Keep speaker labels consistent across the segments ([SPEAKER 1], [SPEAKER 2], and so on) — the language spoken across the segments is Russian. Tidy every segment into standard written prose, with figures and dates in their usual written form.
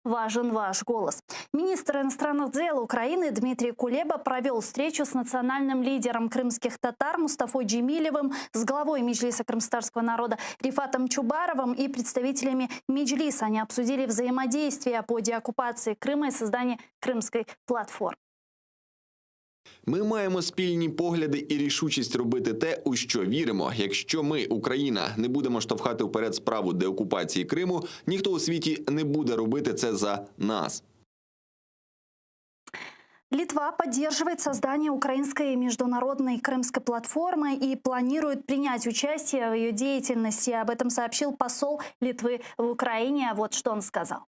[SPEAKER 1] важен ваш голос. Министр иностранных дел Украины Дмитрий Кулеба провел встречу с национальным лидером крымских татар Мустафой Джемилевым, с главой Меджлиса крымтатарского народа Рифатом Чубаровым и представителями Меджлиса. Они обсудили взаимодействие по деоккупации Крыма и создание крымской платформы.
[SPEAKER 2] Ми маємо спільні погляди і рішучість робити те, у що віримо. Якщо ми, Україна, не будемо штовхати вперед справу деокупації Криму, ніхто у світі не буде робити це за нас.
[SPEAKER 1] Литва поддерживает создание украинской международной крымской платформы и планирует принять участие в ее деятельности. Об этом сообщил посол Литвы в Украине. Вот что он сказал.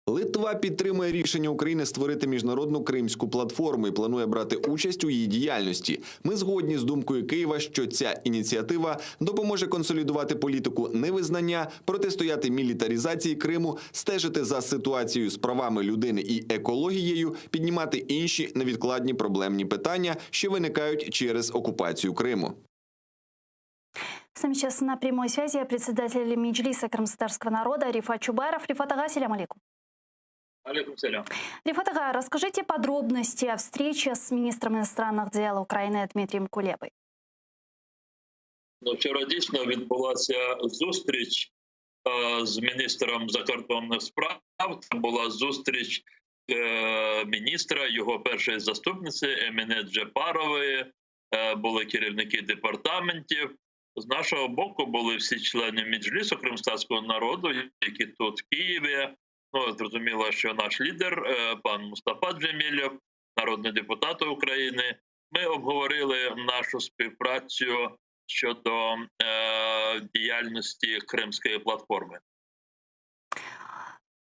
[SPEAKER 2] Литва підтримує рішення України створити міжнародну кримську платформу і планує брати участь у її діяльності. Ми згодні з думкою Києва, що ця ініціатива допоможе консолідувати політику невизнання, протистояти мілітаризації Криму, стежити за ситуацією з правами людини і екологією, піднімати інші невідкладні проблемні питання, що виникають через окупацію Криму.
[SPEAKER 1] С нами сейчас на прямой связи председатель Меджлиса крымтатарского народа Рифат Чубаров. Рифат ага, салям алейкум. Рифат ага, расскажите подробности о встрече с министром иностранных дел Украины Дмитрием Кулебой.
[SPEAKER 3] Вчора дійсно відбулася зустріч з міністром закордонних справ. Це була зустріч міністра, його першої заступниці Еміне Джепарової, були керівники департаментів. З нашого боку були всі члени Меджлісу кримтатарського народу, які тут в Києві. Ну, зрозуміло, що наш лідер, пан Мустафа Джемілєв, народний депутат України. Ми обговорили нашу співпрацю щодо діяльності Кримської платформи.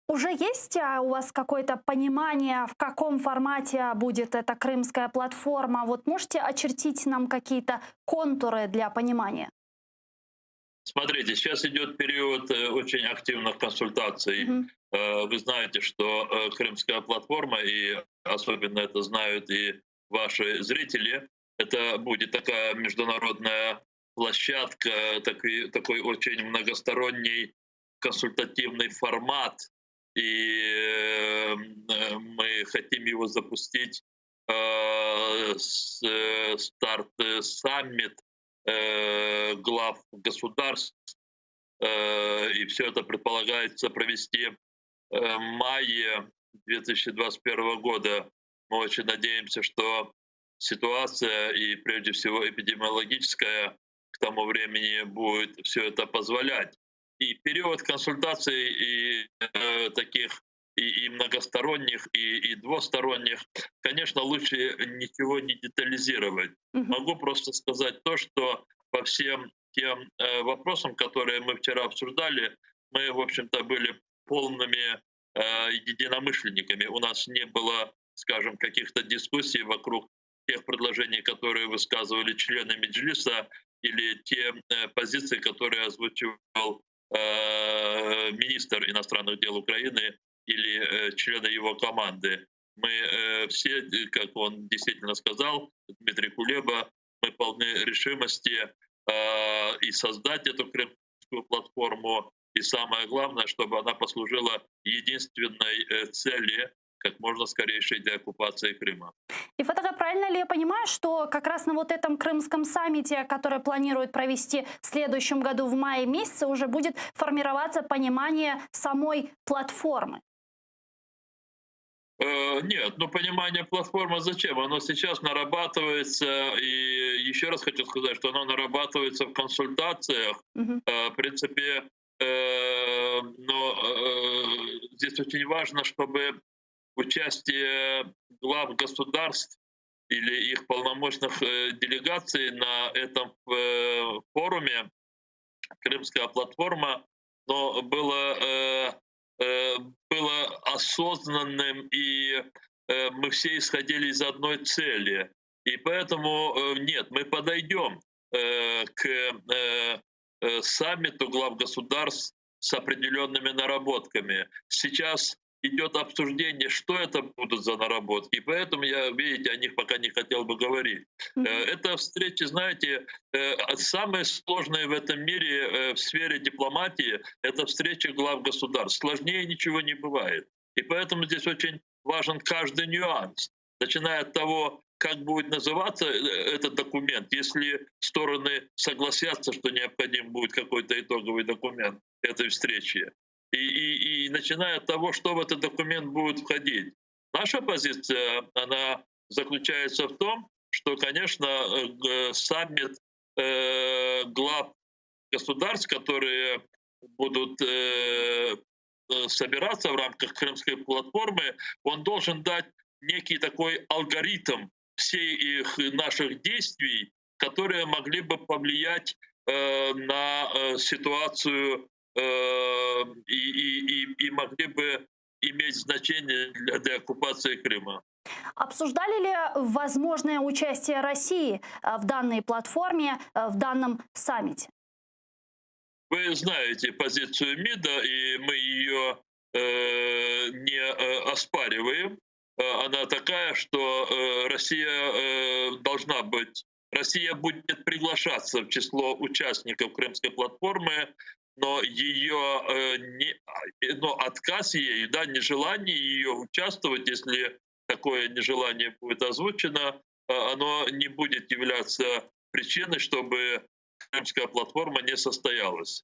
[SPEAKER 1] Уже есть у вас какое-то понимание, в каком формате будет эта крымская платформа? Вот можете очертить нам какие-то контуры для понимания?
[SPEAKER 3] Смотрите, сейчас идет период очень активных консультаций. Вы знаете, что Крымская платформа, и особенно это знают и ваши зрители, это будет такая международная площадка, такой очень многосторонний консультативный формат. И мы хотим его запустить старт саммит глав государств, и все это предполагается провести в мае 2021 года. Мы очень надеемся, что ситуация, и прежде всего эпидемиологическая, к тому времени будет все это позволять. И период консультаций и таких и многосторонних, и двусторонних, конечно, лучше ничего не детализировать. Могу просто сказать то, что по всем тем вопросам, которые мы вчера обсуждали, мы, в общем-то, были полными единомышленниками. У нас не было, скажем, каких-то дискуссий вокруг тех предложений, которые высказывали члены Меджлиса, или те позиции, которые озвучивал министр иностранных дел Украины или члены его команды. Мы все, как он действительно сказал, Дмитрий Кулеба, мы полны решимости и создать эту крымскую платформу, и самое главное, чтобы она послужила единственной цели как можно скорейшей деоккупации Крыма.
[SPEAKER 1] И Фатага, правильно ли я понимаю, что как раз на вот этом крымском саммите, который планируют провести в следующем году в мае месяце, уже будет формироваться понимание самой платформы?
[SPEAKER 3] Нет, понимание платформы зачем? Оно сейчас нарабатывается, и еще раз хочу сказать, что оно нарабатывается в консультациях. В принципе, но здесь очень важно, чтобы участие глав государств или их полномочных делегаций на этом форуме «Крымская платформа», но было осознанным, и мы все исходили из одной цели. И поэтому нет, мы подойдем к саммиту глав государств с определенными наработками. Сейчас идет обсуждение, что это будут за наработки. И поэтому я, видите, о них пока не хотел бы говорить. Это встречи, знаете, самые сложные в этом мире в сфере дипломатии — это встречи глав государств. Сложнее ничего не бывает. И поэтому здесь очень важен каждый нюанс, начиная от того, как будет называться этот документ, если стороны согласятся, что необходим будет какой-то итоговый документ этой встречи, и начиная от того, что в этот документ будет входить. Наша позиция, она заключается в том, что, конечно, саммит глав государств, которые будут собираться в рамках Крымской платформы, он должен дать некий такой алгоритм всех их наших действий, которые могли бы повлиять на ситуацию и могли бы иметь значение для деоккупации Крыма.
[SPEAKER 1] Обсуждали ли возможное участие России в данной платформе, в данном саммите?
[SPEAKER 3] Вы знаете позицию МИДа, и мы ее не оспариваем. Она такая, что Россия будет приглашаться в число участников Крымской платформы, но отказ ей, да, нежелание ее участвовать, если такое нежелание будет озвучено, оно не будет являться причиной, чтобы Крымская платформа не состоялась.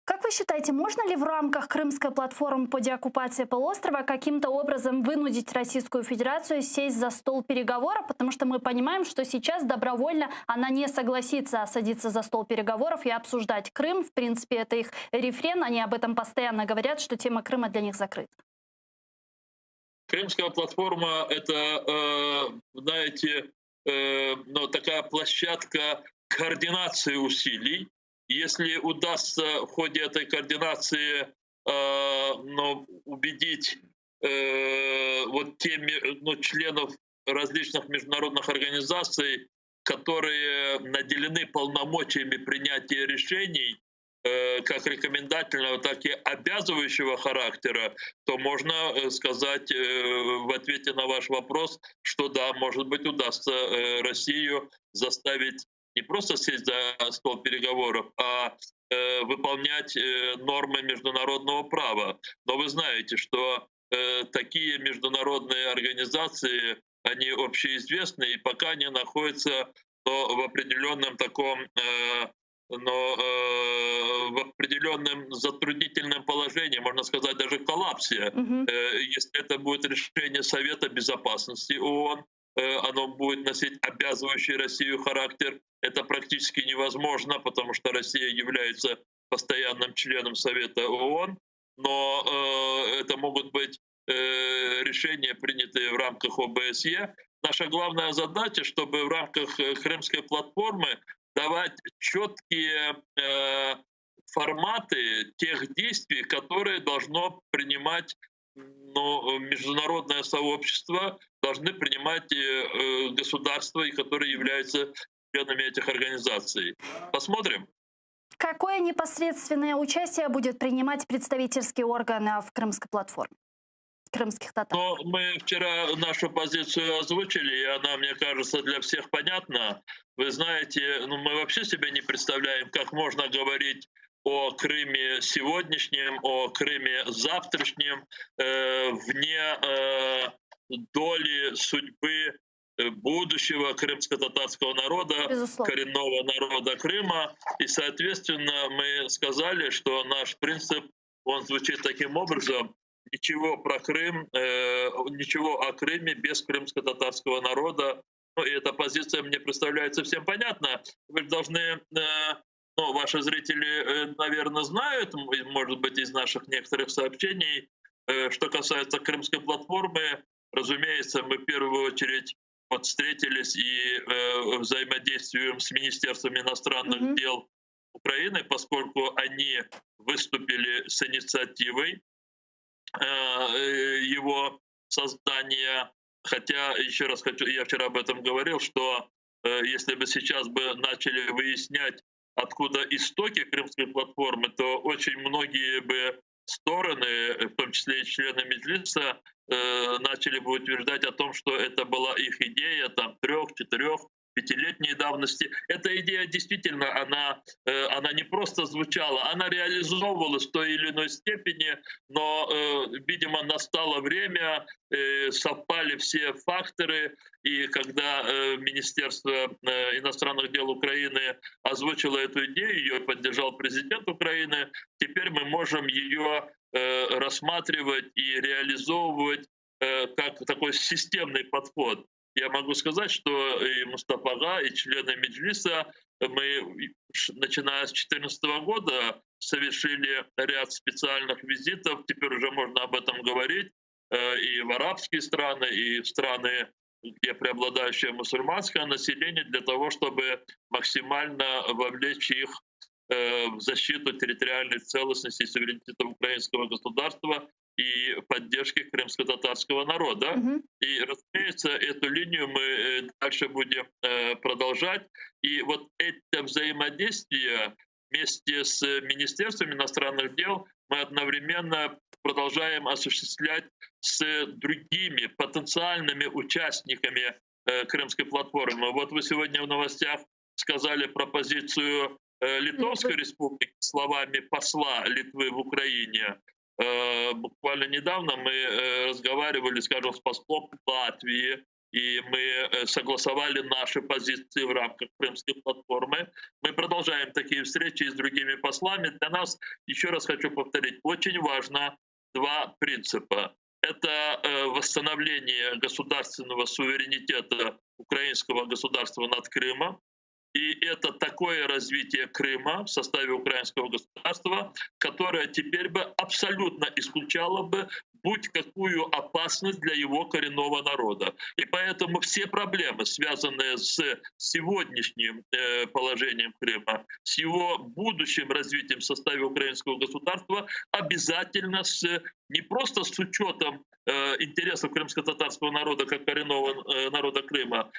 [SPEAKER 1] Как вы считаете, можно ли в рамках Крымской платформы по деоккупации полуострова каким-то образом вынудить Российскую Федерацию сесть за стол переговоров? Потому что мы понимаем, что сейчас добровольно она не согласится садиться за стол переговоров и обсуждать Крым. В принципе, это их рефрен, они об этом постоянно говорят, что тема Крыма для них закрыта.
[SPEAKER 3] Крымская платформа — это, знаете, такая площадка координации усилий. Если удастся в ходе этой координации убедить членов различных международных организаций, которые наделены полномочиями принятия решений, как рекомендательного, так и обязывающего характера, то можно сказать в ответе на ваш вопрос, что да, может быть, удастся Россию заставить не просто сесть за стол переговоров, а выполнять нормы международного права. Но вы знаете, что такие международные организации, они общеизвестны, и пока они находятся в определенном в определенном затруднительном положении, можно сказать, даже коллапсе. Если это будет решение Совета Безопасности ООН, оно будет носить обязывающий Россию характер. Это практически невозможно, потому что Россия является постоянным членом Совета ООН, но это могут быть решения, принятые в рамках ОБСЕ. Наша главная задача, чтобы в рамках Крымской платформы давать четкие форматы тех действий, которые должно принимать международное сообщество, должны принимать государства, которые являются членами этих организаций. Посмотрим.
[SPEAKER 1] Какое непосредственное участие будет принимать представительский орган в Крымской платформе? Крымских татар.
[SPEAKER 3] Но мы вчера нашу позицию озвучили, и она, мне кажется, для всех понятна. Вы знаете, мы вообще себе не представляем, как можно говорить о Крыме сегодняшнем, о Крыме завтрашнем, вне доли судьбы будущего крымско-татарского народа,
[SPEAKER 1] Безусловно.
[SPEAKER 3] коренного народа Крыма. И, соответственно, мы сказали, что наш принцип, он звучит таким образом: ничего про Крым, ничего о Крыме без крымско-татарского народа. И эта позиция мне представляется всем понятна. Вы должны, ваши зрители, наверное, знают, может быть, из наших некоторых сообщений, что касается Крымской платформы. Разумеется, мы в первую очередь встретились и взаимодействуем с Министерством иностранных дел Украины, поскольку они выступили с инициативой его создания. Хотя, еще раз хочу, я вчера об этом говорил, что если бы сейчас бы начали выяснять, откуда истоки Крымской платформы, то очень многие бы стороны, в том числе и члены Меджлиса, начали бы утверждать о том, что это была их идея там 3, 4, 5-летней давности. Эта идея действительно, она не просто звучала, она реализовывалась в той или иной степени, но, видимо, настало время, совпали все факторы, и когда Министерство иностранных дел Украины озвучило эту идею, ее поддержал президент Украины, теперь мы можем ее рассматривать и реализовывать как такой системный подход. Я могу сказать, что и Мустафа Ага, и члены Меджлиса, мы, начиная с 2014 года, совершили ряд специальных визитов, теперь уже можно об этом говорить, и в арабские страны, и в страны, где преобладающее мусульманское население, для того, чтобы максимально вовлечь их в защиту территориальной целостности и суверенитета украинского государства и поддержки крымско-татарского народа.
[SPEAKER 1] Мгм.
[SPEAKER 3] И, разумеется, эту линию мы дальше будем продолжать. И вот это взаимодействие вместе с Министерством иностранных дел мы одновременно продолжаем осуществлять с другими потенциальными участниками Крымской платформы. Вот вы сегодня в новостях сказали про позицию Литовской республики словами посла Литвы в Украине. Буквально недавно мы разговаривали, скажем, с послом Латвии, и мы согласовали наши позиции в рамках Крымской платформы. Мы продолжаем такие встречи с другими послами. Для нас, еще раз хочу повторить, очень важно два принципа. Это восстановление государственного суверенитета украинского государства над Крымом, и это такое развитие Крыма в составе украинского государства, которое теперь бы абсолютно исключало бы будь какую опасность для его коренного народа. И поэтому все проблемы, связанные с сегодняшним положением Крыма, с его будущим развитием в составе украинского государства, обязательно не просто с учетом интересов крымско-татарского народа как коренного народа Крыма,